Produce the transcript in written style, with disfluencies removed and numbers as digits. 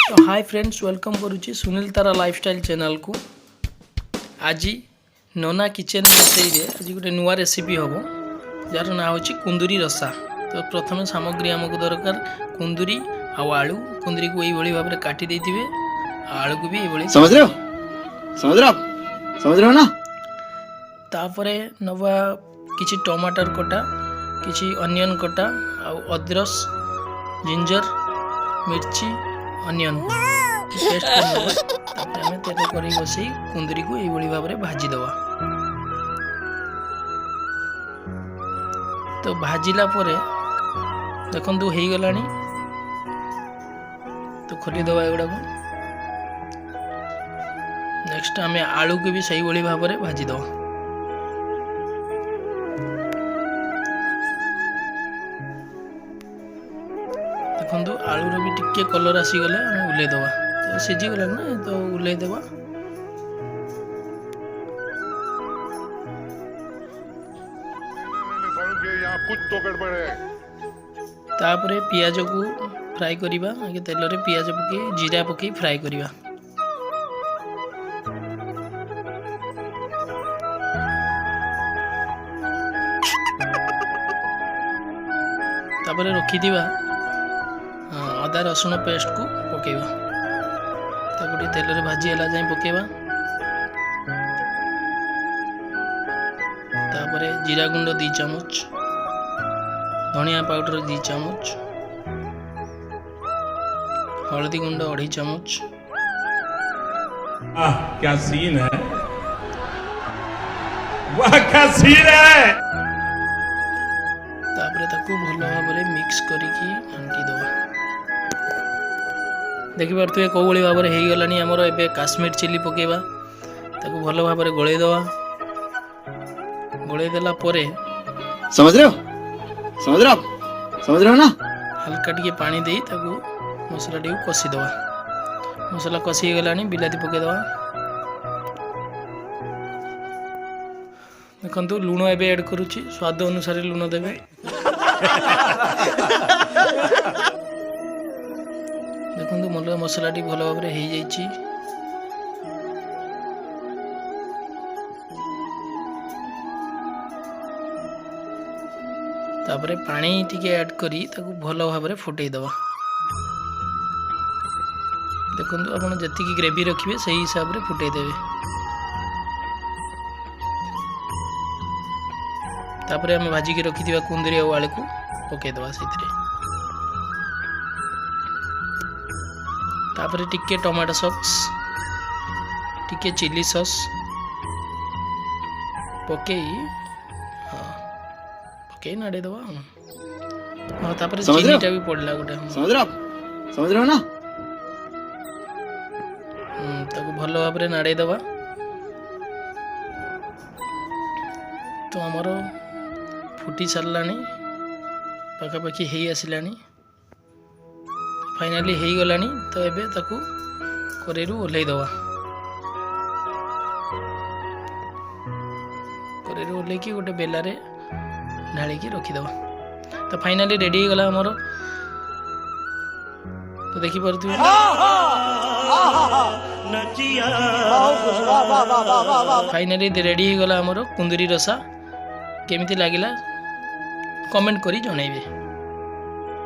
तो hi friends, welcome करुच्ची Sunil तारा lifestyle channel को। आज नोना किचन रोसई रे आज गोटे नुआ रेसिपी हम जार ना हो कुंदुरी रसा। तो प्रथम सामग्री आमको दरकार कुंदुरी आलू। कुंदुरी को यही भाव में काटी देते, आलू को भी यही समझ रहे हो ना। तापरे नवा किछि टमाटर कटा, किछि अनियन कटा, अदरस, जिंजर, मिर्ची, अनियन पेस्ट कर तेल कर बसई कुंदरी को यही भाव में भाजी दवा। तो भाजिला परे देखंतु हो गलानी। तो खोली दवा एगुड़ा को। नेक्स्ट आम आलू को भी सही भाई भाव में भाजी दवा। देखो आलूर भी टिके कलर आसीगले आम उल्ले दवा। तो सीझी गला ना, तो उल्ले दवा। कुछ तो गड़बड़ है। तापरे पियाज को फ्राई करिबा। आगे तेल रे पियाज पके जीरा पके फ्राई करिबा। तापरे रखी दिबा अदा रसुण पेस्ट को पकेबा। ताको तेल रे भाजी हला जाय पकेबा। तापरे जीरा गुंड 2 चम्मच, धनिया पाउडर 2 चम्मच, हल्दी गुंड 2.5 चम्मच। क्या सीन है, वाह क्या सीन है। तापरे ताकू भल भाव में मिक्स करिकी घांटी दवा। देखि पारथुए को भली भाव में हो गलानी। हमर एबे काश्मीर चिली पकेबा। ताकू भल भाव में गोळेई दवा। गोळेई देला परे समझ रहे हो ना। हल्का टिके पानी दे ताकू मसला टी कषी दवा। मसला कषी गलानी, बिलाती पके दवा। देखंतु लूण एबे ऐड करूची, स्वाद अनुसार लूण देबे। देखंतु मोर मसला टी भल भाव में हो जाइछि। तापरे पानी टिके ऐड करी ताकू भल भाव में फुटई दवा। देखंतु आपण जतिकी ग्रेवी रखिबे सही हिसाब रे फुटई देबे। तापरे हम भाजी के रखी दिबा कुंदरी और आलू को पके दवा सेतिरे। तापरे टिके टमाटो सॉस, टिके चिली सॉस पकेई पकेई नाड़े दवा। हाँ तापरे चीनीटा भी पड़ला गोटे। समझ रहे हो ना। ताको भल भाव में नाड़े दवा। तो आमर फुटी सारानी, पाखापाखि हो आसलानी, फाइनाली हो गलानी। तो एबे ताकू करेरू ओल्है दवा। करेरू ओल्हैकी गोटे बेलारे ढाळिकी रखीदवा। तो फाइनाली रेडी हो गला आमर। तो देखि पारथुबे फाइनाली रेडी हो गला आमर कुंदुरी रसा। केमिति लागिला कमेंट करी जणाइबे।